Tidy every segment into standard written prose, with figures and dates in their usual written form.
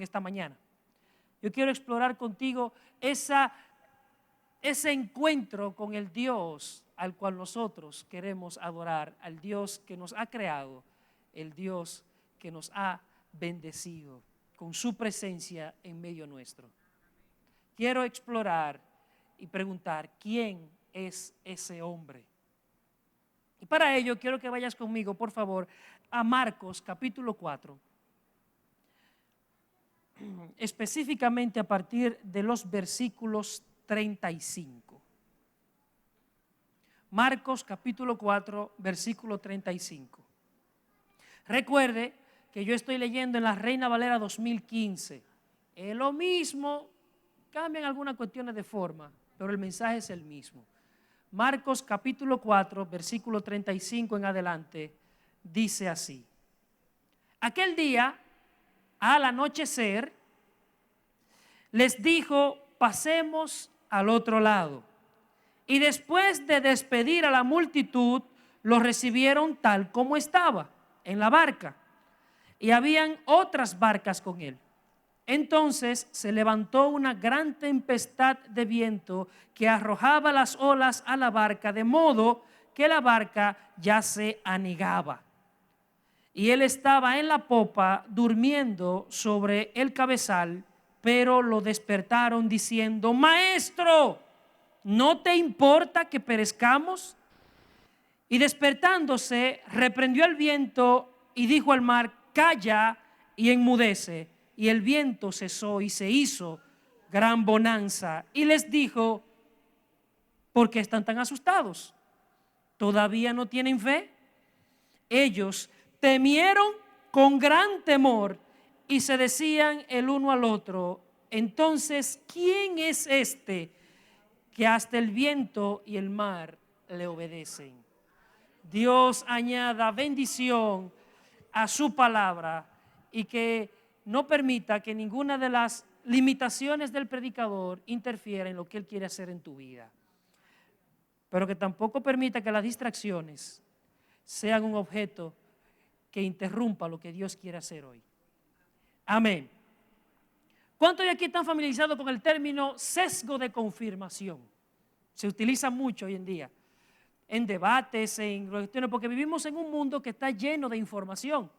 esta mañana. Yo quiero explorar contigo ese encuentro con el Dios al cual nosotros queremos adorar, al Dios que nos ha creado, el Dios que nos ha bendecido con su presencia en medio nuestro. Quiero explorar y preguntar, ¿quién es ese hombre? Y para ello quiero que vayas conmigo, por favor, a Marcos capítulo 4, específicamente a partir de los versículos 35. Marcos capítulo 4, versículo 35. Recuerde que yo estoy leyendo en la Reina Valera 2015. Es lo mismo, cambian algunas cuestiones de forma, pero el mensaje es el mismo. Marcos capítulo 4, versículo 35 en adelante, dice así. Aquel día, al anochecer, les dijo, pasemos al otro lado. Y después de despedir a la multitud, lo recibieron tal como estaba, en la barca. Y habían otras barcas con él. Entonces se levantó una gran tempestad de viento que arrojaba las olas a la barca, de modo que la barca ya se anegaba. Y él estaba en la popa durmiendo sobre el cabezal, pero lo despertaron diciendo, Maestro, ¿no te importa que perezcamos? Y despertándose, reprendió al viento y dijo al mar, calla y enmudece. Y el viento cesó y se hizo gran bonanza. Y les dijo, ¿por qué están tan asustados? ¿Todavía no tienen fe? Ellos temieron con gran temor y se decían el uno al otro, entonces, ¿quién es este que hasta el viento y el mar le obedecen? Dios añada bendición a su palabra y que no permita que ninguna de las limitaciones del predicador interfiera en lo que él quiere hacer en tu vida. Pero que tampoco permita que las distracciones sean un objeto que interrumpa lo que Dios quiere hacer hoy. Amén. ¿Cuántos de aquí están familiarizados con el término sesgo de confirmación? Se utiliza mucho hoy en día en debates, en cuestiones, porque vivimos en un mundo que está lleno de información.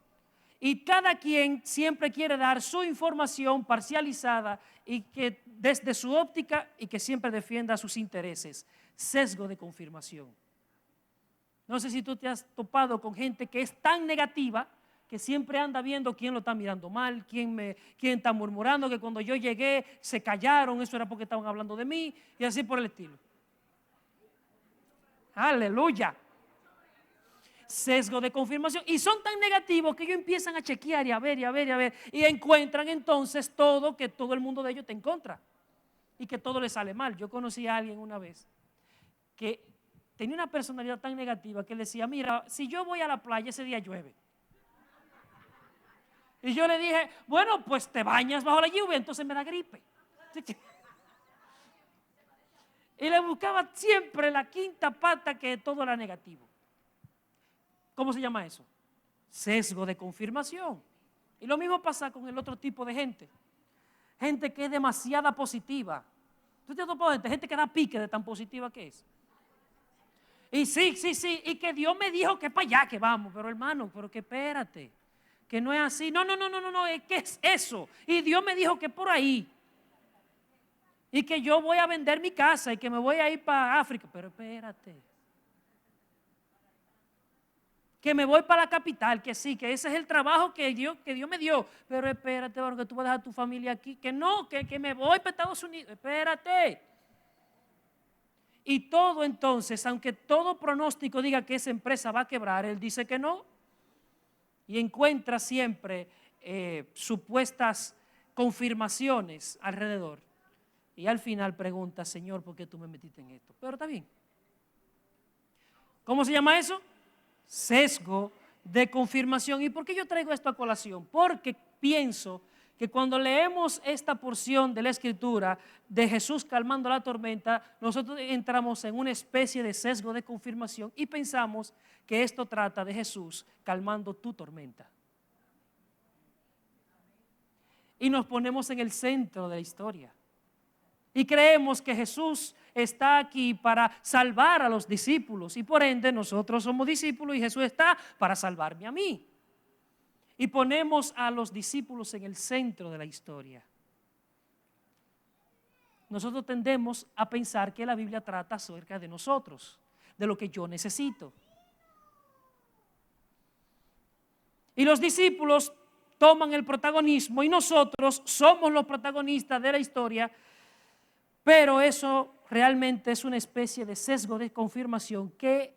Y cada quien siempre quiere dar su información parcializada y que desde su óptica y que siempre defienda sus intereses. Sesgo de confirmación. No sé si tú te has topado con gente que es tan negativa que siempre anda viendo quién lo está mirando mal, quién está murmurando, que cuando yo llegué se callaron, eso era porque estaban hablando de mí y así por el estilo. Aleluya. Sesgo de confirmación. Y son tan negativos que ellos empiezan a chequear y a ver y a ver y a ver. Y encuentran entonces que todo el mundo de ellos está en contra. Y que todo le sale mal. Yo conocí a alguien una vez que tenía una personalidad tan negativa que decía, mira, si yo voy a la playa ese día llueve. Y yo le dije, bueno, pues te bañas bajo la lluvia, entonces me da gripe. Y le buscaba siempre la quinta pata, que todo era negativo. ¿Cómo se llama eso? Sesgo de confirmación. Y lo mismo pasa con el otro tipo de gente. Gente que es demasiada positiva. ¿Tú te has topado gente que da pique de tan positiva que es? Y sí, y que Dios me dijo que para allá que vamos. Pero hermano, pero que espérate, que no es así. No, es que es eso. Y Dios me dijo que por ahí. Y que yo voy a vender mi casa y que me voy a ir para África. Pero espérate. Que me voy para la capital, que sí, que ese es el trabajo que Dios me dio. Pero espérate, bueno, que tú vas a dejar tu familia aquí. Que no, que me voy para Estados Unidos. Espérate. Y todo entonces, aunque todo pronóstico diga que esa empresa va a quebrar, él dice que no. Y encuentra siempre supuestas confirmaciones alrededor. Y al final pregunta, Señor, ¿por qué tú me metiste en esto? Pero está bien. ¿Cómo se llama eso? Sesgo de confirmación. ¿Y por qué yo traigo esto a colación? Porque pienso que cuando leemos esta porción de la Escritura de Jesús calmando la tormenta, nosotros entramos en una especie de sesgo de confirmación y pensamos que esto trata de Jesús calmando tu tormenta. y nos ponemos en el centro de la historia. Y creemos que Jesús está aquí para salvar a los discípulos y por ende nosotros somos discípulos y Jesús está para salvarme a mí. Y ponemos a los discípulos en el centro de la historia. Nosotros tendemos a pensar que la Biblia trata acerca de nosotros, de lo que yo necesito. Y los discípulos toman el protagonismo y nosotros somos los protagonistas de la historia, pero eso realmente es una especie de sesgo de confirmación que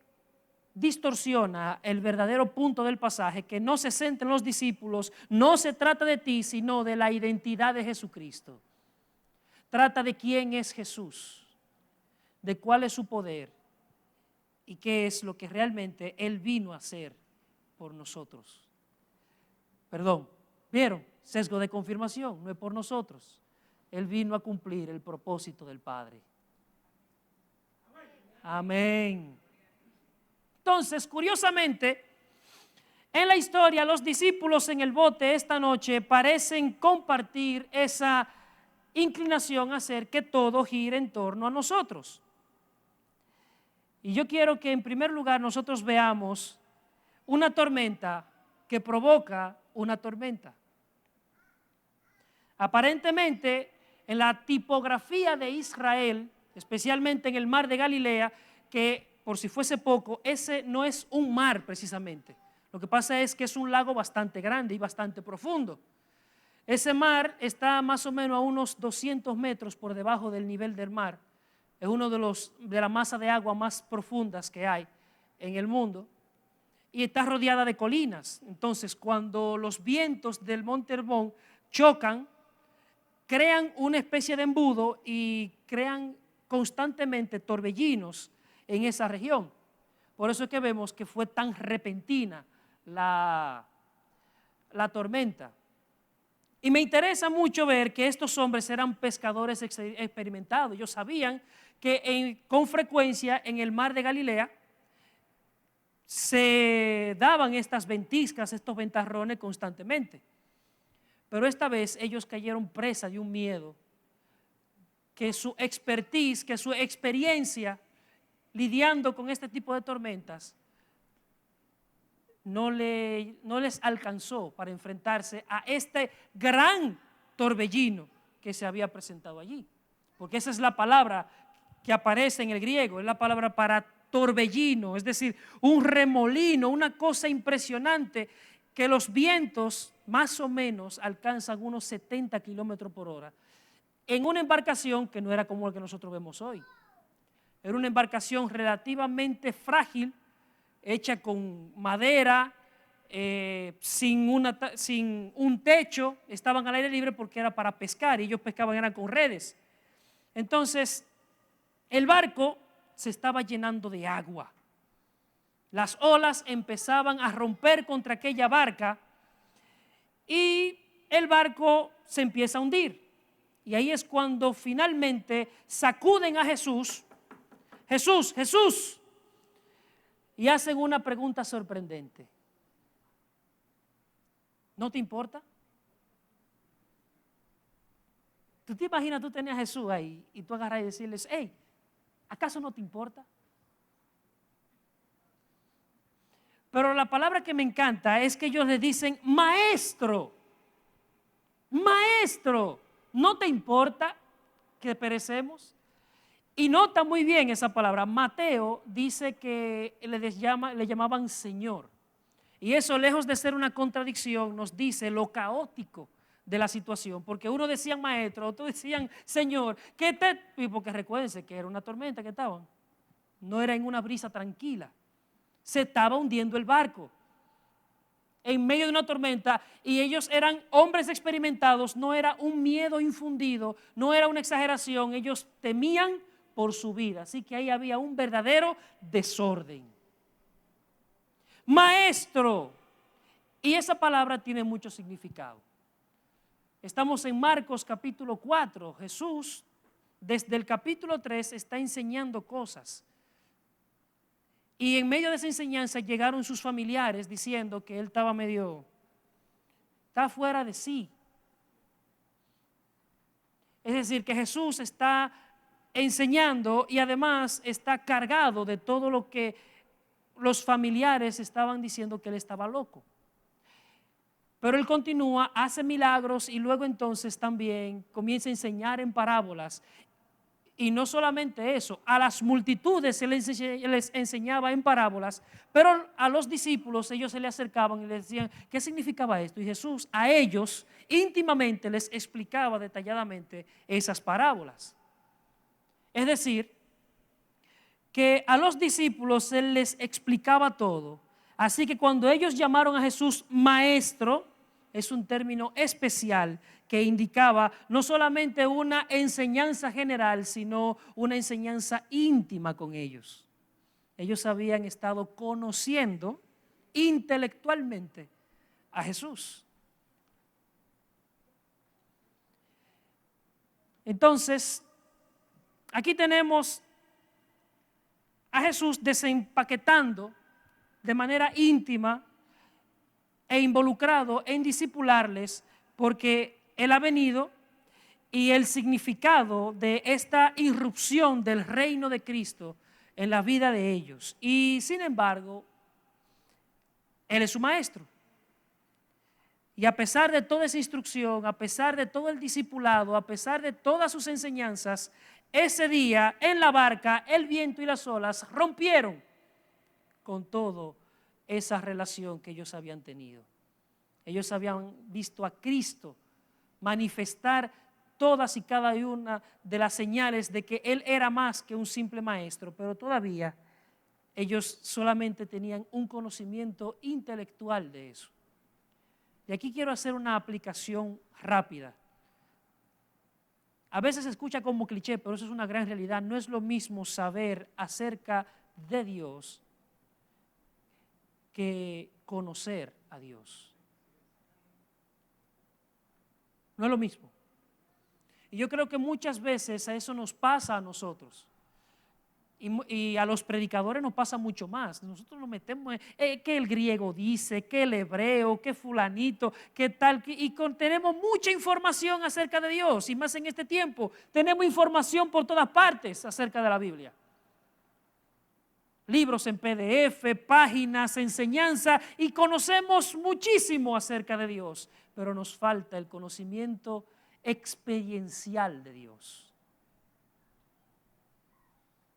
distorsiona el verdadero punto del pasaje, que no se centra en los discípulos, no se trata de ti, sino de la identidad de Jesucristo. Trata de quién es Jesús, de cuál es su poder y qué es lo que realmente Él vino a hacer por nosotros. Perdón, ¿vieron? Sesgo de confirmación, no es por nosotros. Él vino a cumplir el propósito del Padre. Amén. Entonces, curiosamente, en la historia, los discípulos en el bote esta noche parecen compartir esa inclinación a hacer que todo gire en torno a nosotros. Y yo quiero que en primer lugar nosotros veamos una tormenta que provoca una tormenta. Aparentemente, en la tipografía de Israel, especialmente en el mar de Galilea, que por si fuese poco, ese no es un mar precisamente. Lo que pasa es que es un lago bastante grande y bastante profundo. Ese mar está más o menos a unos 200 metros por debajo del nivel del mar. Es uno de la masa de agua más profundas que hay en el mundo. Y está rodeada de colinas. Entonces, cuando los vientos del Monte Hermón chocan, crean una especie de embudo y crean constantemente torbellinos en esa región. Por eso es que vemos que fue tan repentina la tormenta. Y me interesa mucho ver que estos hombres eran pescadores experimentados. Ellos sabían que con frecuencia en el mar de Galilea se daban estas ventiscas, estos ventarrones constantemente. Pero esta vez ellos cayeron presa de un miedo que su expertise, que su experiencia lidiando con este tipo de tormentas no les alcanzó para enfrentarse a este gran torbellino que se había presentado allí. Porque esa es la palabra que aparece en el griego, es la palabra para torbellino, es decir, un remolino, una cosa impresionante que los vientos más o menos alcanzan unos 70 kilómetros por hora en una embarcación que no era como la que nosotros vemos hoy. Era una embarcación relativamente frágil, hecha con madera, sin un techo, estaban al aire libre porque era para pescar y ellos pescaban eran con redes. Entonces, el barco se estaba llenando de agua. Las olas empezaban a romper contra aquella barca y el barco se empieza a hundir. Y ahí es cuando finalmente sacuden a Jesús. Jesús, Jesús. Y hacen una pregunta sorprendente. ¿No te importa? ¿Tú te imaginas tú tenías a Jesús ahí y tú agarras y decirles, hey, ¿acaso no te importa? Pero la palabra que me encanta es que ellos le dicen, maestro, maestro, ¿no te importa que perecemos? Y nota muy bien esa palabra. Mateo dice que le llamaban Señor. Y eso, lejos de ser una contradicción, nos dice lo caótico de la situación. Porque uno decía maestro, otros decían Señor. Y porque recuérdense que era una tormenta que estaban. No era en una brisa tranquila. Se estaba hundiendo el barco en medio de una tormenta y ellos eran hombres experimentados. No era un miedo infundido, no era una exageración. Ellos temían por su vida. Así que ahí había un verdadero desorden. Maestro. Y esa palabra tiene mucho significado. Estamos en Marcos capítulo 4. Jesús, desde el capítulo 3, está enseñando cosas. Y en medio de esa enseñanza llegaron sus familiares diciendo que él estaba fuera de sí. Es decir, que Jesús está enseñando y además está cargado de todo lo que los familiares estaban diciendo que él estaba loco. Pero él continúa, hace milagros y luego entonces también comienza a enseñar en parábolas. Y no solamente eso, a las multitudes él les enseñaba en parábolas, pero a los discípulos ellos se le acercaban y les decían, ¿qué significaba esto? Y Jesús a ellos íntimamente les explicaba detalladamente esas parábolas. Es decir, que a los discípulos él les explicaba todo. Así que cuando ellos llamaron a Jesús maestro, es un término especial que indicaba no solamente una enseñanza general, sino una enseñanza íntima con ellos. Ellos habían estado conociendo intelectualmente a Jesús. Entonces, aquí tenemos a Jesús desempaquetando de manera íntima e involucrado en discipularles, porque Él ha venido y el significado de esta irrupción del reino de Cristo en la vida de ellos. Y sin embargo, Él es su maestro. Y a pesar de toda esa instrucción, a pesar de todo el discipulado, a pesar de todas sus enseñanzas, ese día en la barca el viento y las olas rompieron con toda esa relación que ellos habían tenido. Ellos habían visto a Cristo manifestar todas y cada una de las señales de que Él era más que un simple maestro, pero todavía ellos solamente tenían un conocimiento intelectual de eso. Y aquí quiero hacer una aplicación rápida. A veces se escucha como cliché, pero eso es una gran realidad. No es lo mismo saber acerca de Dios que conocer a Dios. No es lo mismo. Y yo creo que muchas veces a eso nos pasa a nosotros. Y a los predicadores nos pasa mucho más. Nosotros nos metemos en que el griego dice, que el hebreo, que fulanito, que tal. Tenemos mucha información acerca de Dios. Y más en este tiempo, tenemos información por todas partes acerca de la Biblia. Libros en PDF, páginas, enseñanza, y conocemos muchísimo acerca de Dios. Pero nos falta el conocimiento experiencial de Dios.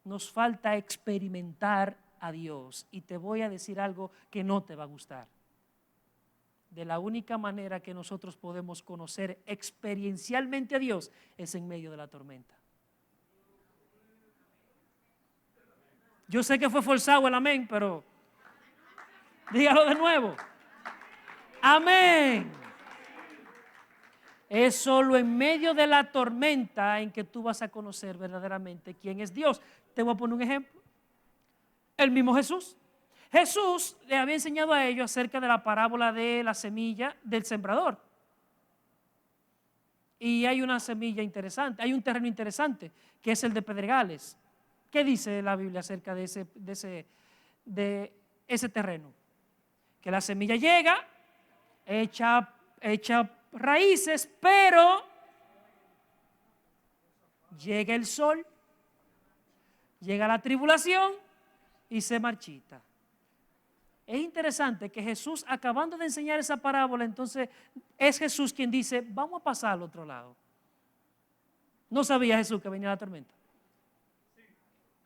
Nos falta experimentar a Dios. Y te voy a decir algo que no te va a gustar. De la única manera que nosotros podemos conocer experiencialmente a Dios es en medio de la tormenta. Yo sé que fue forzado el amén, pero dígalo de nuevo. Amén. Es solo en medio de la tormenta en que tú vas a conocer verdaderamente quién es Dios. Te voy a poner un ejemplo. El mismo Jesús. Jesús le había enseñado a ellos acerca de la parábola de la semilla del sembrador. Y hay una semilla interesante, hay un terreno interesante, que es el de pedregales. ¿Qué dice la Biblia acerca de ese terreno? Que la semilla llega, echa raíces, pero llega el sol, llega la tribulación y se marchita. Es interesante que Jesús, acabando de enseñar esa parábola, entonces es Jesús quien dice, vamos a pasar al otro lado. ¿No sabía Jesús que venía la tormenta?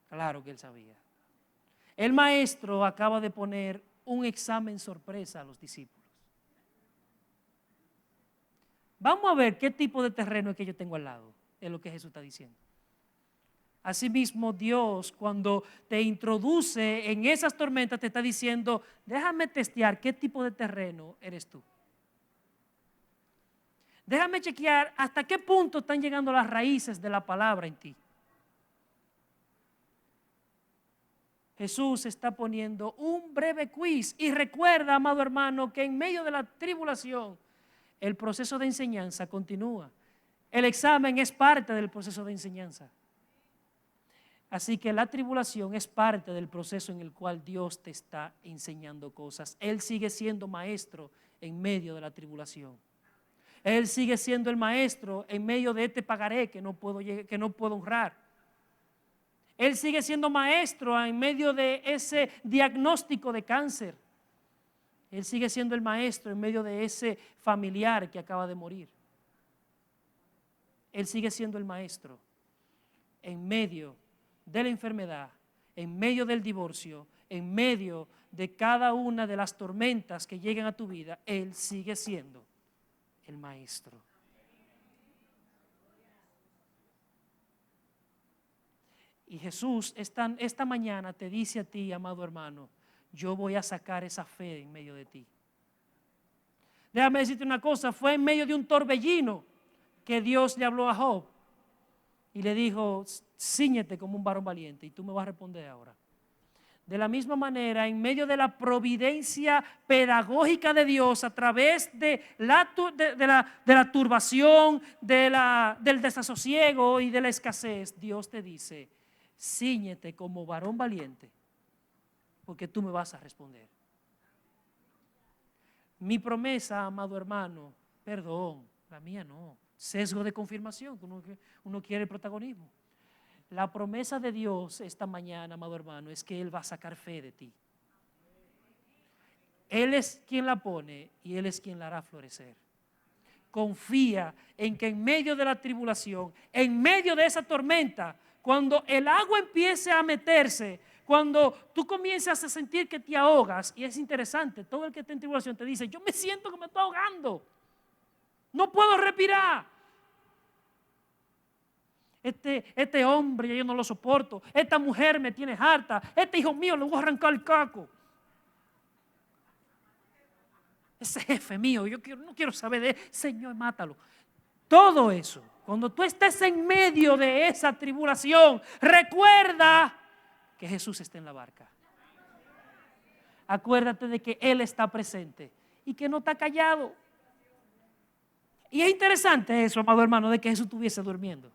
Claro que él sabía. El maestro acaba de poner un examen sorpresa a los discípulos. Vamos a ver qué tipo de terreno es que yo tengo al lado, es lo que Jesús está diciendo. Asimismo, Dios, cuando te introduce en esas tormentas, te está diciendo, déjame testear qué tipo de terreno eres tú. Déjame chequear hasta qué punto están llegando las raíces de la palabra en ti. Jesús está poniendo un breve quiz y recuerda, amado hermano, que en medio de la tribulación el proceso de enseñanza continúa. El examen es parte del proceso de enseñanza. Así que la tribulación es parte del proceso en el cual Dios te está enseñando cosas. Él sigue siendo maestro en medio de la tribulación. Él sigue siendo el maestro en medio de este pagaré que no puedo honrar. Él sigue siendo maestro en medio de ese diagnóstico de cáncer. Él sigue siendo el maestro en medio de ese familiar que acaba de morir. Él sigue siendo el maestro en medio de la enfermedad, en medio del divorcio, en medio de cada una de las tormentas que lleguen a tu vida. Él sigue siendo el maestro. Y Jesús esta mañana te dice a ti, amado hermano, yo voy a sacar esa fe en medio de ti. Déjame decirte una cosa, fue en medio de un torbellino que Dios le habló a Job y le dijo, cíñete como un varón valiente, y tú me vas a responder ahora. De la misma manera, en medio de la providencia pedagógica de Dios, a través de la turbación, del desasosiego y de la escasez, Dios te dice, cíñete como varón valiente, porque tú me vas a responder. Mi promesa, amado hermano, perdón, la mía no, sesgo de confirmación, uno quiere el protagonismo. La promesa de Dios esta mañana, amado hermano, es que Él va a sacar fe de ti. Él es quien la pone y Él es quien la hará florecer. Confía en que en medio de la tribulación, en medio de esa tormenta, cuando el agua empiece a meterse, cuando tú comienzas a sentir que te ahogas, y es interesante, todo el que está en tribulación te dice, yo me siento que me estoy ahogando, no puedo respirar. Este hombre yo no lo soporto, esta mujer me tiene harta, este hijo mío le voy a arrancar el caco. Ese jefe mío, no quiero saber de él, Señor, mátalo. Todo eso, cuando tú estés en medio de esa tribulación, recuerda que Jesús está en la barca. Acuérdate de que Él está presente y que no está callado. Y es interesante eso, amado hermano, de que Jesús estuviese durmiendo.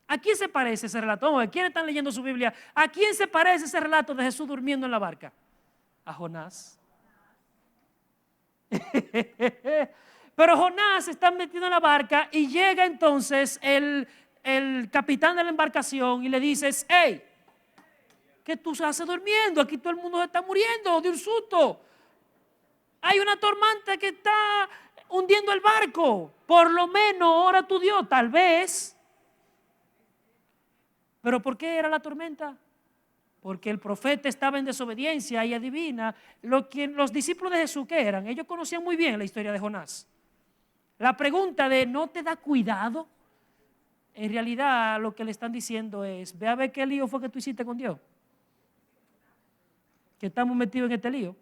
¿A quién se parece ese relato? ¿Quiénes están leyendo su Biblia? ¿A quién se parece ese relato de Jesús durmiendo en la barca? A Jonás. Pero Jonás está metido en la barca y llega entonces el capitán de la embarcación y le dice, hey, ¿qué tú haces durmiendo? Aquí todo el mundo se está muriendo de un susto. Hay una tormenta que está hundiendo el barco. Por lo menos ora tu Dios, tal vez. ¿Pero por qué era la tormenta? Porque el profeta estaba en desobediencia y adivina, los discípulos de Jesús, ¿qué eran? Ellos conocían muy bien la historia de Jonás. La pregunta de ¿no te da cuidado? En realidad lo que le están diciendo es, ve a ver qué lío fue que tú hiciste con Dios. Que estamos metidos en este lío.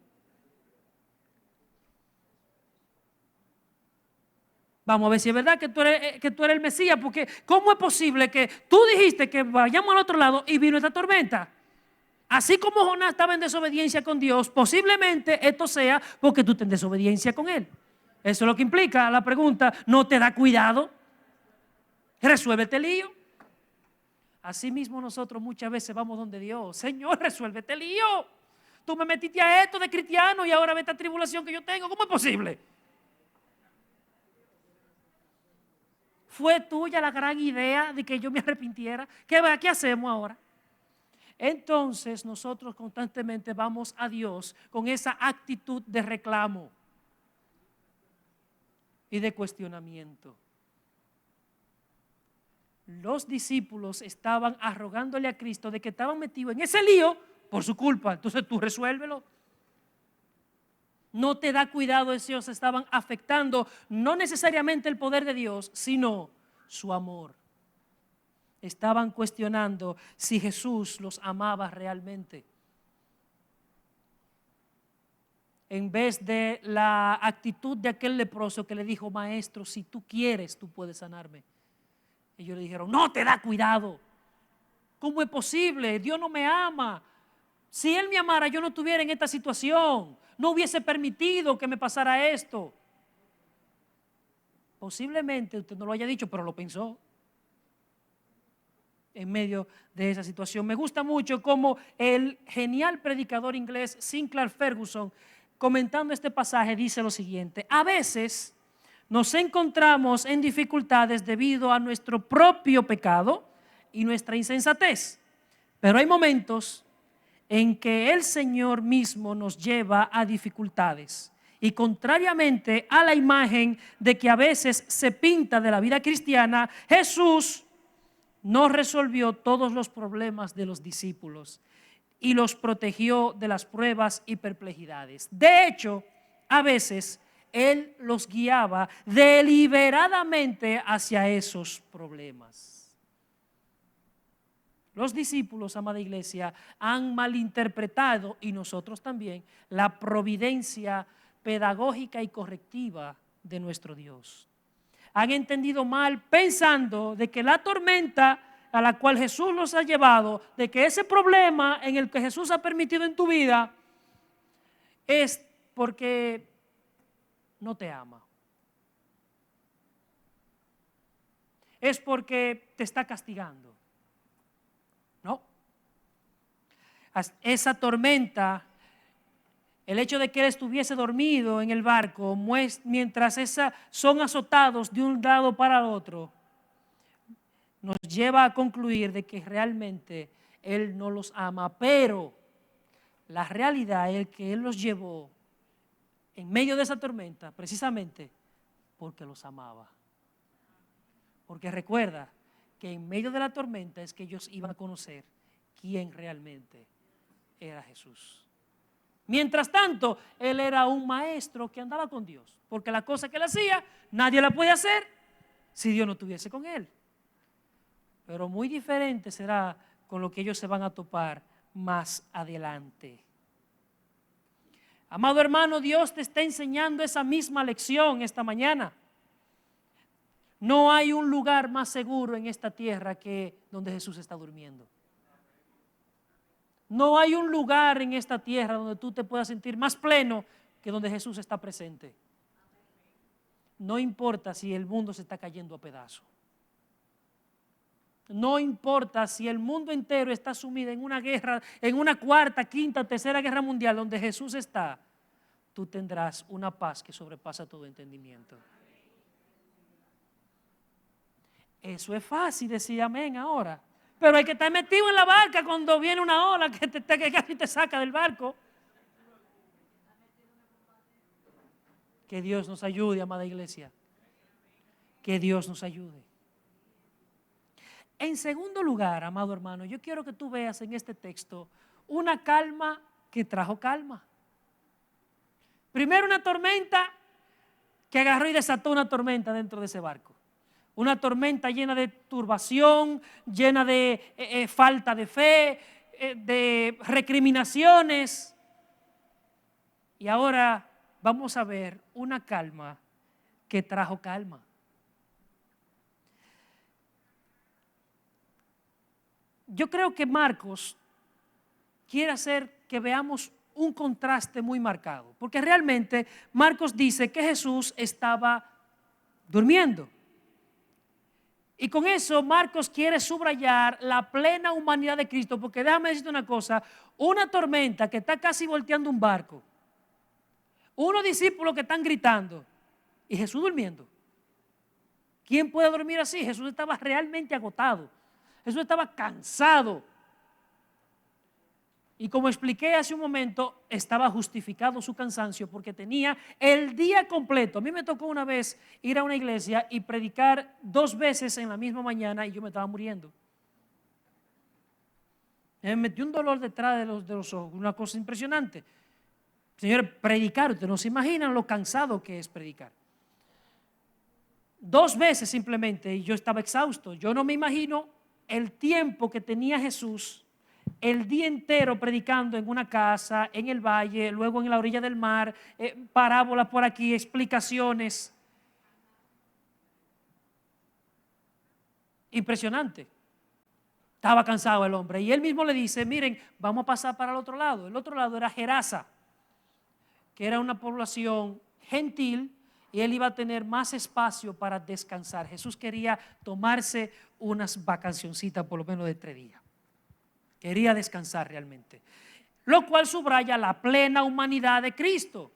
Vamos a ver si es verdad que tú eres el Mesías, porque ¿cómo es posible que tú dijiste que vayamos al otro lado y vino esta tormenta? Así como Jonás estaba en desobediencia con Dios, posiblemente esto sea porque tú estás en desobediencia con Él. Eso es lo que implica la pregunta, ¿no te da cuidado? Resuélvete el lío. Así mismo nosotros muchas veces vamos donde Dios, Señor, resuélvete el lío. Tú me metiste a esto de cristiano y ahora ve esta tribulación que yo tengo, ¿cómo es posible? ¿Fue tuya la gran idea de que yo me arrepintiera? ¿Qué hacemos ahora? Entonces nosotros constantemente vamos a Dios con esa actitud de reclamo y de cuestionamiento. Los discípulos estaban arrogándole a Cristo de que estaban metidos en ese lío por su culpa. Entonces tú resuélvelo. No te da cuidado, ellos estaban afectando no necesariamente el poder de Dios, sino su amor. Estaban cuestionando si Jesús los amaba realmente. En vez de la actitud de aquel leproso que le dijo, maestro, si tú quieres, tú puedes sanarme. Ellos le dijeron, no te da cuidado. ¿Cómo es posible? Dios no me ama. Si Él me amara, yo no estuviera en esta situación. No hubiese permitido que me pasara esto. Posiblemente usted no lo haya dicho, pero lo pensó en medio de esa situación. Me gusta mucho cómo el genial predicador inglés Sinclair Ferguson, comentando este pasaje, dice lo siguiente: a veces nos encontramos en dificultades debido a nuestro propio pecado y nuestra insensatez. Pero hay momentos en que el Señor mismo nos lleva a dificultades. Y contrariamente a la imagen de que a veces se pinta de la vida cristiana, Jesús no resolvió todos los problemas de los discípulos y los protegió de las pruebas y perplejidades. De hecho, a veces Él los guiaba deliberadamente hacia esos problemas. Los discípulos, amada iglesia, han malinterpretado, y nosotros también, la providencia pedagógica y correctiva de nuestro Dios. Han entendido mal pensando de que la tormenta a la cual Jesús los ha llevado, de que ese problema en el que Jesús ha permitido en tu vida es porque no te ama. Es porque te está castigando. No. Esa tormenta, el hecho de que él estuviese dormido en el barco, mientras son azotados de un lado para el otro, nos lleva a concluir de que realmente él no los ama, pero la realidad es que él los llevó en medio de esa tormenta precisamente porque los amaba. Porque recuerda que en medio de la tormenta es que ellos iban a conocer quién realmente era Jesús. Mientras tanto, él era un maestro que andaba con Dios, porque la cosa que él hacía, nadie la puede hacer si Dios no estuviese con él. Pero muy diferente será con lo que ellos se van a topar más adelante. Amado hermano, Dios te está enseñando esa misma lección esta mañana. No hay un lugar más seguro en esta tierra que donde Jesús está durmiendo. No hay un lugar en esta tierra donde tú te puedas sentir más pleno que donde Jesús está presente. No importa si el mundo se está cayendo a pedazos. No importa si el mundo entero está sumido en una guerra, en una cuarta, quinta, tercera guerra mundial donde Jesús está, tú tendrás una paz que sobrepasa todo entendimiento. Eso es fácil decir amén ahora. Pero hay que estar metido en la barca cuando viene una ola que casi te saca del barco. Que Dios nos ayude, amada iglesia. Que Dios nos ayude. En segundo lugar, amado hermano, yo quiero que tú veas en este texto una calma que trajo calma. Primero una tormenta que agarró y desató una tormenta dentro de ese barco. Una tormenta llena de turbación, llena de falta de fe, de recriminaciones. Y ahora vamos a ver una calma que trajo calma. Yo creo que Marcos quiere hacer que veamos un contraste muy marcado, porque realmente Marcos dice que Jesús estaba durmiendo. Y con eso Marcos quiere subrayar la plena humanidad de Cristo, porque déjame decirte una cosa, una tormenta que está casi volteando un barco, unos discípulos que están gritando y Jesús durmiendo. ¿Quién puede dormir así? Jesús estaba realmente agotado, Jesús estaba cansado. Y como expliqué hace un momento, estaba justificado su cansancio porque tenía el día completo. A mí me tocó una vez ir a una iglesia y predicar 2 veces en la misma mañana y yo me estaba muriendo. Me metió un dolor detrás de los ojos, una cosa impresionante. Señores, predicar, ustedes no se imaginan lo cansado que es predicar. 2 veces simplemente y yo estaba exhausto. Yo no me imagino el tiempo que tenía Jesús el día entero predicando en una casa, en el valle, luego en la orilla del mar, parábolas por aquí, explicaciones. Impresionante. Estaba cansado el hombre y él mismo le dice, miren, vamos a pasar para el otro lado. El otro lado era Gerasa, que era una población gentil y él iba a tener más espacio para descansar. Jesús quería tomarse unas vacacioncitas por lo menos de 3 días. Quería descansar realmente. Lo cual subraya la plena humanidad de Cristo.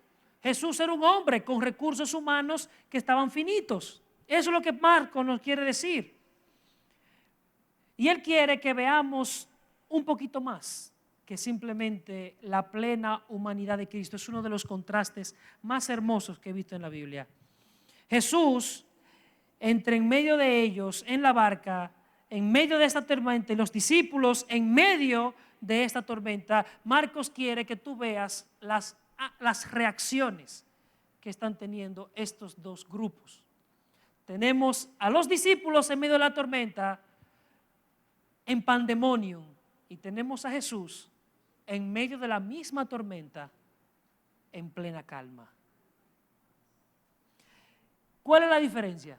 Jesús era un hombre con recursos humanos que estaban finitos. Eso es lo que Marcos nos quiere decir. Y él quiere que veamos un poquito más que simplemente la plena humanidad de Cristo. Es uno de los contrastes más hermosos que he visto en la Biblia. Jesús, entre en medio de ellos, en la barca, en medio de esta tormenta, y los discípulos en medio de esta tormenta. Marcos quiere que tú veas las reacciones que están teniendo estos dos grupos. Tenemos a los discípulos en medio de la tormenta, en pandemonium, y tenemos a Jesús en medio de la misma tormenta, en plena calma. ¿Cuál es la diferencia?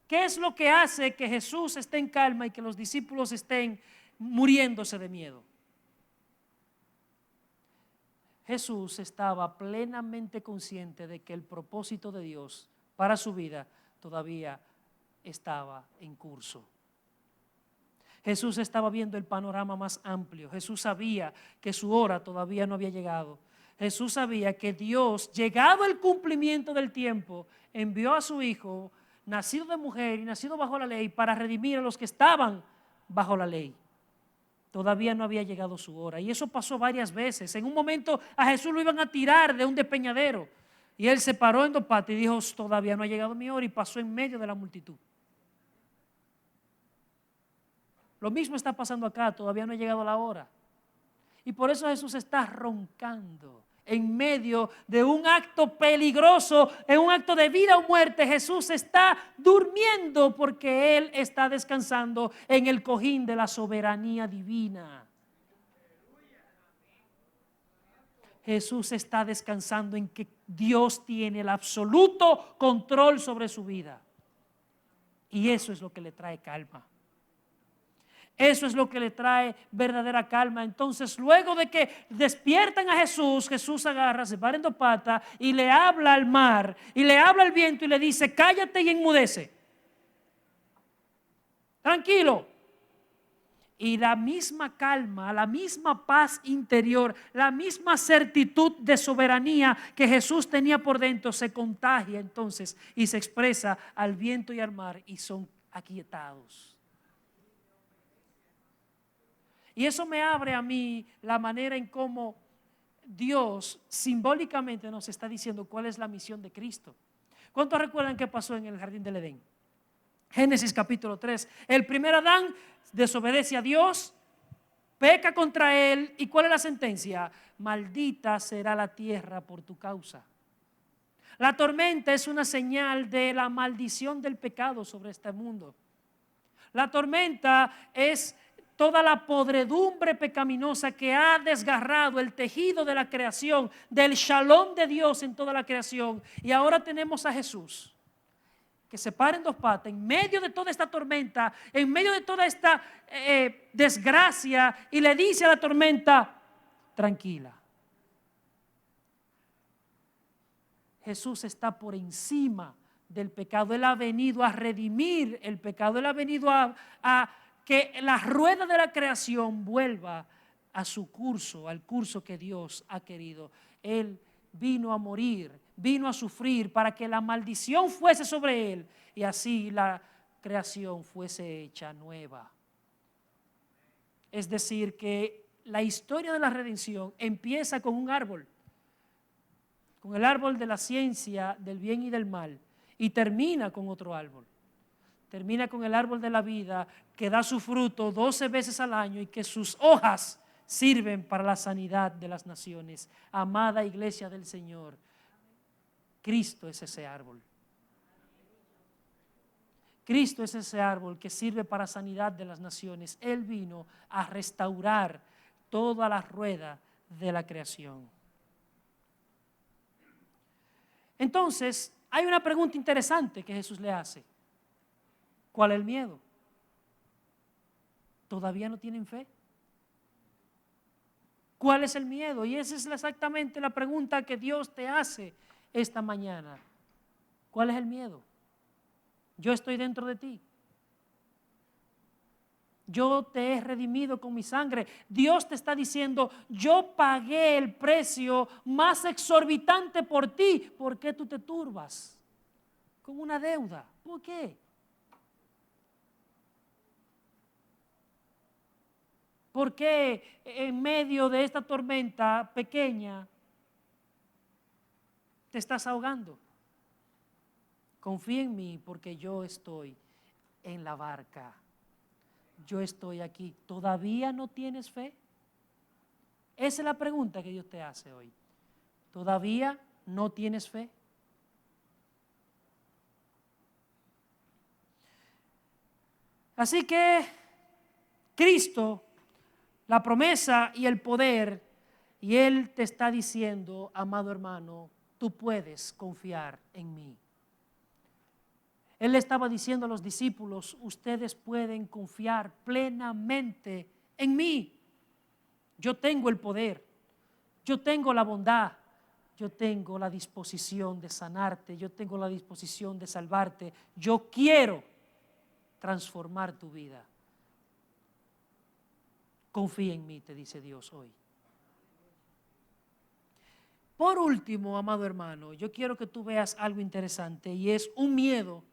¿Qué es lo que hace que Jesús esté en calma y que los discípulos estén muriéndose de miedo? Jesús estaba plenamente consciente de que el propósito de Dios para su vida todavía estaba en curso. Jesús estaba viendo el panorama más amplio. Jesús sabía que su hora todavía no había llegado. Jesús sabía que Dios, llegado el cumplimiento del tiempo, envió a su Hijo, nacido de mujer y nacido bajo la ley, para redimir a los que estaban bajo la ley. Todavía no había llegado su hora. Y eso pasó varias veces. En un momento a Jesús lo iban a tirar de un despeñadero. Y él se paró en dos patas y dijo, todavía no ha llegado mi hora, y pasó en medio de la multitud. Lo mismo está pasando acá, todavía no ha llegado la hora. Y por eso Jesús está roncando en medio de un acto peligroso, en un acto de vida o muerte. Jesús está durmiendo porque Él está descansando en el cojín de la soberanía divina. Jesús está descansando en que Dios tiene el absoluto control sobre su vida. Y eso es lo que le trae calma. Eso es lo que le trae verdadera calma. Entonces, luego de que despiertan a Jesús, Jesús agarra, se para en dos patas y le habla al mar, y le habla al viento y le dice, cállate y enmudece. Tranquilo. Y la misma calma, la misma paz interior, la misma certitud de soberanía que Jesús tenía por dentro se contagia entonces y se expresa al viento y al mar, y son aquietados. Y eso me abre a mí la manera en cómo Dios simbólicamente nos está diciendo cuál es la misión de Cristo. ¿Cuántos recuerdan qué pasó en el jardín del Edén? Génesis capítulo 3. El primer Adán desobedece a Dios, peca contra él. ¿Y cuál es la sentencia? Maldita será la tierra por tu causa. La tormenta es una señal de la maldición del pecado sobre este mundo. La tormenta es toda la podredumbre pecaminosa que ha desgarrado el tejido de la creación, del shalom de Dios en toda la creación. Y ahora tenemos a Jesús, que se para en dos patas, en medio de toda esta tormenta, en medio de toda esta desgracia, y le dice a la tormenta, tranquila. Jesús está por encima del pecado. Él ha venido a redimir el pecado. Él ha venido a que la rueda de la creación vuelva a su curso, al curso que Dios ha querido. Él vino a morir, vino a sufrir para que la maldición fuese sobre él y así la creación fuese hecha nueva. Es decir, que la historia de la redención empieza con un árbol, con el árbol de la ciencia del bien y del mal, y termina con otro árbol. Termina con el árbol de la vida que da su fruto 12 veces al año y que sus hojas sirven para la sanidad de las naciones. Amada iglesia del Señor, Cristo es ese árbol. Cristo es ese árbol que sirve para sanidad de las naciones. Él vino a restaurar toda la rueda de la creación. Entonces, hay una pregunta interesante que Jesús le hace. ¿Cuál es el miedo? ¿Todavía no tienen fe? ¿Cuál es el miedo? Y esa es exactamente la pregunta que Dios te hace esta mañana. ¿Cuál es el miedo? Yo estoy dentro de ti. Yo te he redimido con mi sangre. Dios te está diciendo, yo pagué el precio más exorbitante por ti. ¿Por qué tú te turbas con una deuda? ¿Por qué? ¿Por qué en medio de esta tormenta pequeña te estás ahogando? Confía en mí porque yo estoy en la barca. Yo estoy aquí. ¿Todavía no tienes fe? Esa es la pregunta que Dios te hace hoy. ¿Todavía no tienes fe? Así que Cristo, la promesa y el poder, y Él te está diciendo, amado hermano, tú puedes confiar en mí. Él le estaba diciendo a los discípulos, ustedes pueden confiar plenamente en mí. Yo tengo el poder, yo tengo la bondad, yo tengo la disposición de sanarte, yo tengo la disposición de salvarte. Yo quiero transformar tu vida. Confía en mí, te dice Dios hoy. Por último, amado hermano, yo quiero que tú veas algo interesante y es un miedo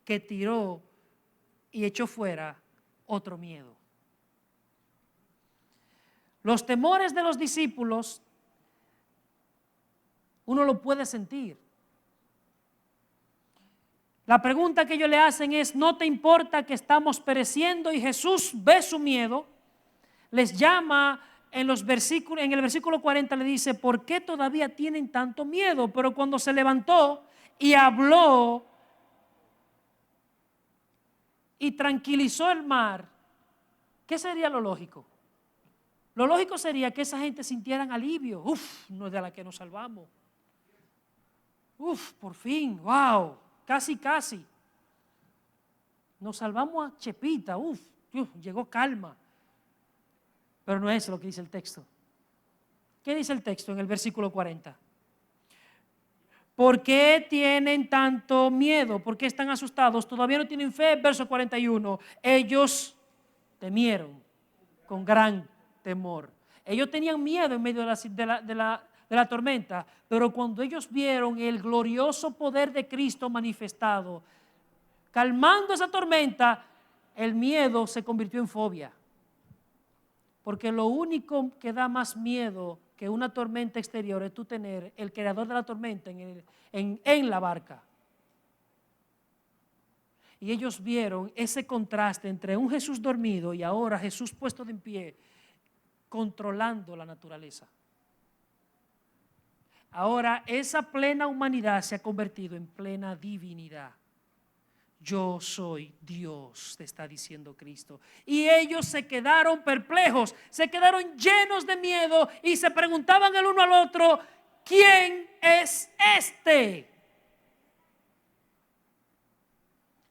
que tiró y echó fuera otro miedo. Los temores de los discípulos, uno lo puede sentir. La pregunta que ellos le hacen es, ¿no te importa que estamos pereciendo? Y Jesús ve su miedo, les llama en el versículo 40 le dice, ¿por qué todavía tienen tanto miedo? Pero cuando se levantó y habló y tranquilizó el mar, ¿qué sería lo lógico? Lo lógico sería que esa gente sintieran alivio. Uf, no es de la que nos salvamos. Uf, por fin, wow, casi. Nos salvamos a Chepita, llegó calma. Pero no es lo que dice el texto. ¿Qué dice el texto en el versículo 40? ¿Por qué tienen tanto miedo? ¿Por qué están asustados? ¿Todavía no tienen fe? Verso 41. Ellos temieron con gran temor. Ellos tenían miedo en medio de la tormenta, pero cuando ellos vieron el glorioso poder de Cristo manifestado, calmando esa tormenta, el miedo se convirtió en fobia. Porque lo único que da más miedo que una tormenta exterior es tú tener el creador de la tormenta en la barca. Y ellos vieron ese contraste entre un Jesús dormido y ahora Jesús puesto de en pie, controlando la naturaleza. Ahora esa plena humanidad se ha convertido en plena divinidad. Yo soy Dios, te está diciendo Cristo. Y ellos se quedaron perplejos, se quedaron llenos de miedo y se preguntaban el uno al otro, ¿quién es este?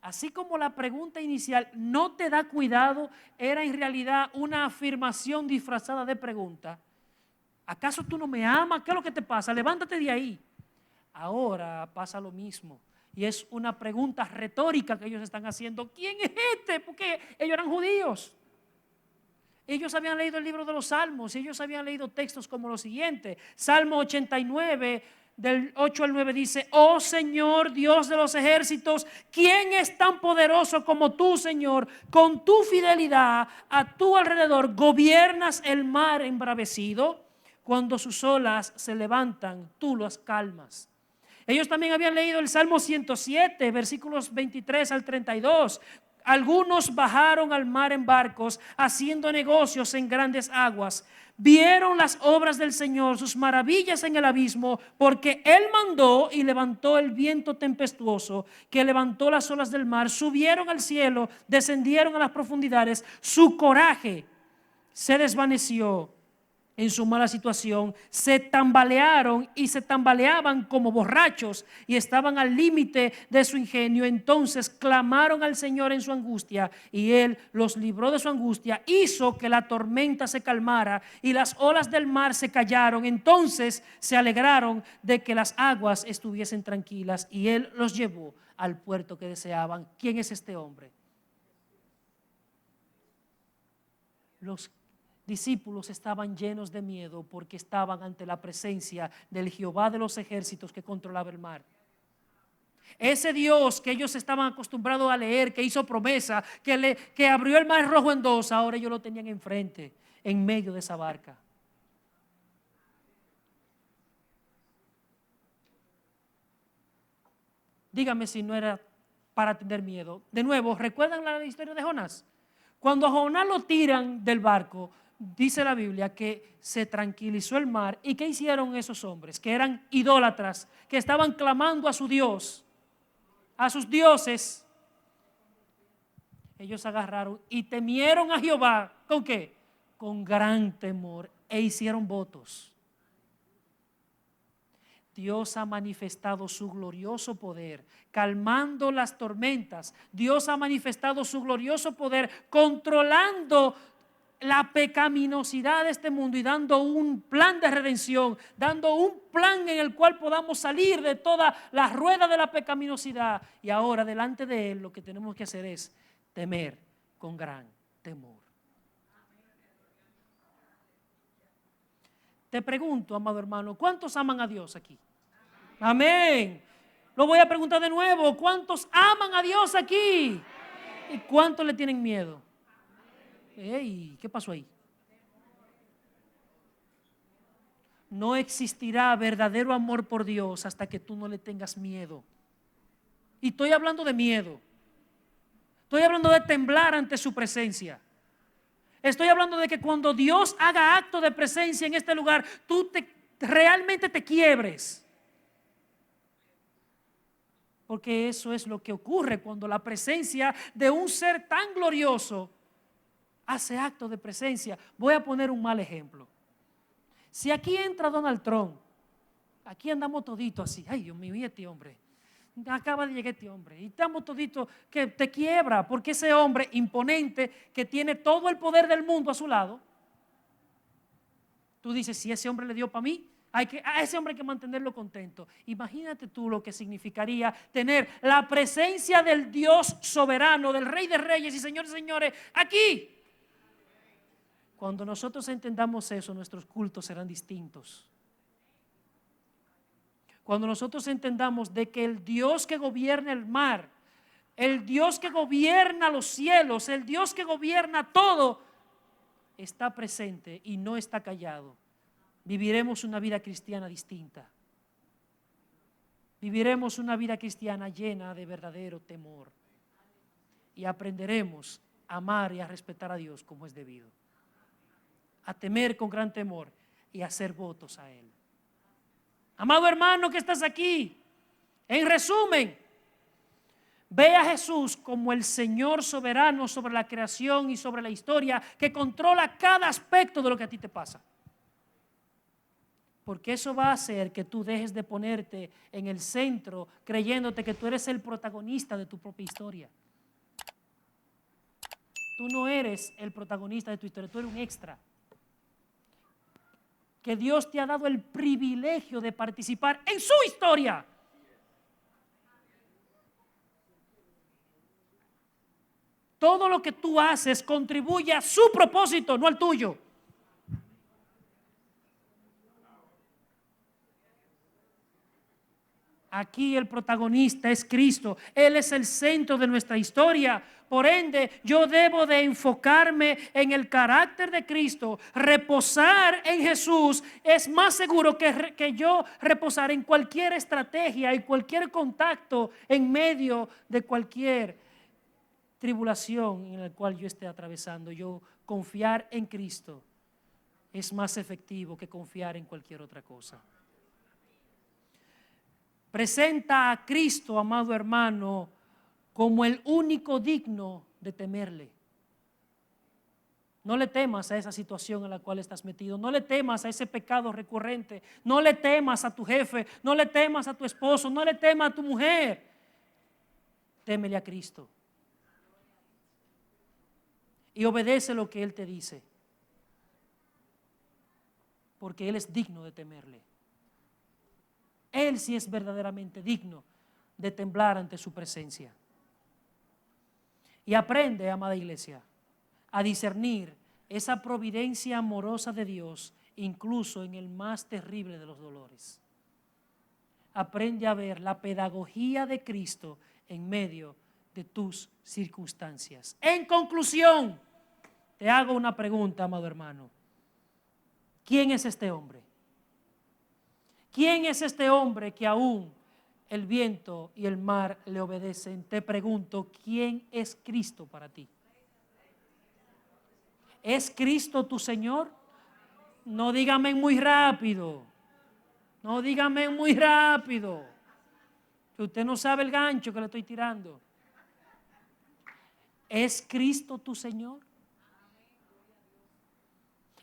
Así como la pregunta inicial, no te da cuidado, era en realidad una afirmación disfrazada de pregunta. ¿Acaso tú no me amas? ¿Qué es lo que te pasa? Levántate de ahí. Ahora pasa lo mismo. Y es una pregunta retórica que ellos están haciendo. ¿Quién es este? Porque ellos eran judíos. Ellos habían leído el libro de los Salmos y ellos habían leído textos como los siguientes. Salmo 89, del 8 al 9 dice, oh Señor, Dios de los ejércitos, ¿quién es tan poderoso como tú, Señor? Con tu fidelidad a tu alrededor gobiernas el mar embravecido. Cuando sus olas se levantan, tú las calmas. Ellos también habían leído el Salmo 107, versículos 23 al 32. Algunos bajaron al mar en barcos, haciendo negocios en grandes aguas. Vieron las obras del Señor, sus maravillas en el abismo, porque Él mandó y levantó el viento tempestuoso, que levantó las olas del mar. Subieron al cielo, descendieron a las profundidades. Su coraje se desvaneció en su mala situación, se tambalearon y se tambaleaban como borrachos y estaban al límite de su ingenio. Entonces clamaron al Señor en su angustia y Él los libró de su angustia, hizo que la tormenta se calmara y las olas del mar se callaron. Entonces se alegraron de que las aguas estuviesen tranquilas y Él los llevó al puerto que deseaban. ¿Quién es este hombre? Los discípulos estaban llenos de miedo porque estaban ante la presencia del Jehová de los ejércitos que controlaba el mar. Ese Dios que ellos estaban acostumbrados a leer, que hizo promesa, que abrió el mar rojo en dos, ahora ellos lo tenían enfrente, en medio de esa barca. Dígame si no era para tener miedo. De nuevo, ¿recuerdan la historia de Jonás? Cuando a Jonás lo tiran del barco, dice la Biblia que se tranquilizó el mar. ¿Y qué hicieron esos hombres? Que eran idólatras, que estaban clamando a su Dios, a sus dioses. Ellos agarraron y temieron a Jehová. ¿Con qué? Con gran temor, e hicieron votos. Dios ha manifestado su glorioso poder, calmando las tormentas. Dios ha manifestado su glorioso poder, controlando la pecaminosidad de este mundo y dando un plan de redención, dando un plan en el cual podamos salir de toda la rueda de la pecaminosidad. Y ahora delante de Él lo que tenemos que hacer es temer con gran temor. Te pregunto, amado hermano, ¿cuántos aman a Dios aquí? Amén. Lo voy a preguntar de nuevo. ¿Cuántos aman a Dios aquí? ¿Y cuántos le tienen miedo? Ey, ¿qué pasó ahí? No existirá verdadero amor por Dios hasta que tú no le tengas miedo. Y estoy hablando de miedo. Estoy hablando de temblar ante su presencia. Estoy hablando de que cuando Dios haga acto de presencia en este lugar, tú realmente te quiebres. Porque eso es lo que ocurre cuando la presencia de un ser tan glorioso hace acto de presencia. Voy a poner un mal ejemplo. Si aquí entra Donald Trump, aquí andamos toditos así. Ay, Dios mío, y este hombre. Acaba de llegar este hombre. Y estamos toditos que te quiebra, porque ese hombre imponente que tiene todo el poder del mundo a su lado, tú dices, si ese hombre le dio para mí, a ese hombre hay que mantenerlo contento. Imagínate tú lo que significaría tener la presencia del Dios soberano, del Rey de Reyes y Señores de Señores, aquí. Cuando nosotros entendamos eso, nuestros cultos serán distintos. Cuando nosotros entendamos de que el Dios que gobierna el mar, el Dios que gobierna los cielos, el Dios que gobierna todo, está presente y no está callado, viviremos una vida cristiana distinta. Viviremos una vida cristiana llena de verdadero temor. Y aprenderemos a amar y a respetar a Dios como es debido. A temer con gran temor y a hacer votos a Él. Amado hermano que estás aquí, en resumen, ve a Jesús como el Señor soberano sobre la creación y sobre la historia, que controla cada aspecto de lo que a ti te pasa. Porque eso va a hacer que tú dejes de ponerte en el centro creyéndote que tú eres el protagonista de tu propia historia. Tú no eres el protagonista de tu historia, tú eres un extra. Que Dios te ha dado el privilegio de participar en su historia. Todo lo que tú haces contribuye a su propósito, no al tuyo. Aquí el protagonista es Cristo. Él es el centro de nuestra historia. Por ende, yo debo de enfocarme en el carácter de Cristo. Reposar en Jesús es más seguro que yo reposar en cualquier estrategia y cualquier contacto en medio de cualquier tribulación en la cual yo esté atravesando. Yo confiar en Cristo es más efectivo que confiar en cualquier otra cosa. Presenta a Cristo, amado hermano, como el único digno de temerle. No le temas a esa situación en la cual estás metido. No le temas a ese pecado recurrente. No le temas a tu jefe. No le temas a tu esposo. No le temas a tu mujer. Témele a Cristo. Y obedece lo que Él te dice. Porque Él es digno de temerle. Él sí es verdaderamente digno de temblar ante su presencia. Y aprende, amada iglesia, a discernir esa providencia amorosa de Dios, incluso en el más terrible de los dolores. Aprende a ver la pedagogía de Cristo en medio de tus circunstancias. En conclusión, te hago una pregunta, amado hermano. ¿Quién es este hombre? ¿Quién es este hombre que aún el viento y el mar le obedecen? Te pregunto, ¿quién es Cristo para ti? ¿Es Cristo tu Señor? No dígame muy rápido. No dígame muy rápido. Que usted no sabe el gancho que le estoy tirando. ¿Es Cristo tu Señor?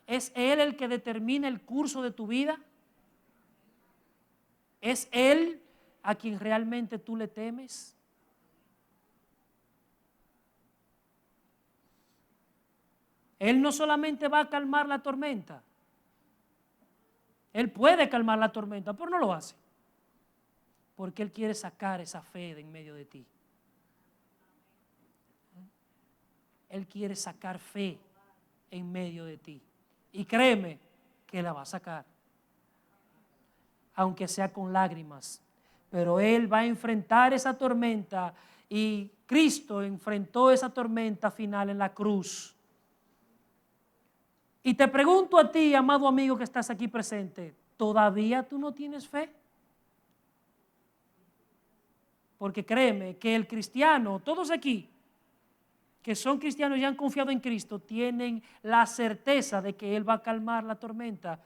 ¿Es Él el que determina el curso de tu vida? ¿Es Él a quien realmente tú le temes? Él no solamente va a calmar la tormenta. Él puede calmar la tormenta, pero no lo hace. Porque Él quiere sacar esa fe de en medio de ti. Él quiere sacar fe en medio de ti. Y créeme que la va a sacar. Aunque sea con lágrimas. Pero Él va a enfrentar esa tormenta. Y Cristo enfrentó esa tormenta final en la cruz. Y te pregunto a ti, amado amigo que estás aquí presente, ¿todavía tú no tienes fe? Porque créeme que el cristiano, todos aquí, que son cristianos y han confiado en Cristo, tienen la certeza de que Él va a calmar la tormenta,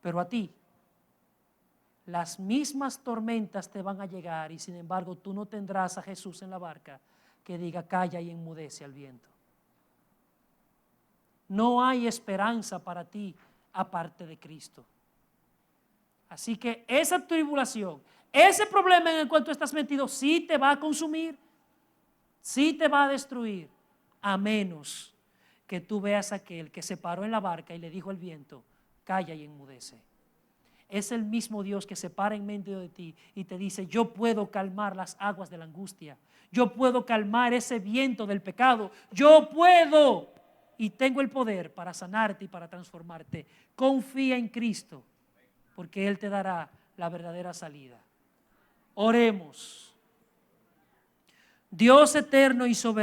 pero a ti, las mismas tormentas te van a llegar y sin embargo tú no tendrás a Jesús en la barca que diga calla y enmudece al viento. No hay esperanza para ti aparte de Cristo. Así que esa tribulación, ese problema en el cual tú estás metido, sí te va a consumir, sí te va a destruir, a menos que tú veas a aquel que se paró en la barca y le dijo al viento, calla y enmudece. Es el mismo Dios que se para en medio de ti y te dice, yo puedo calmar las aguas de la angustia, yo puedo calmar ese viento del pecado, yo puedo y tengo el poder para sanarte y para transformarte. Confía en Cristo, porque Él te dará la verdadera salida. Oremos. Dios eterno y soberano.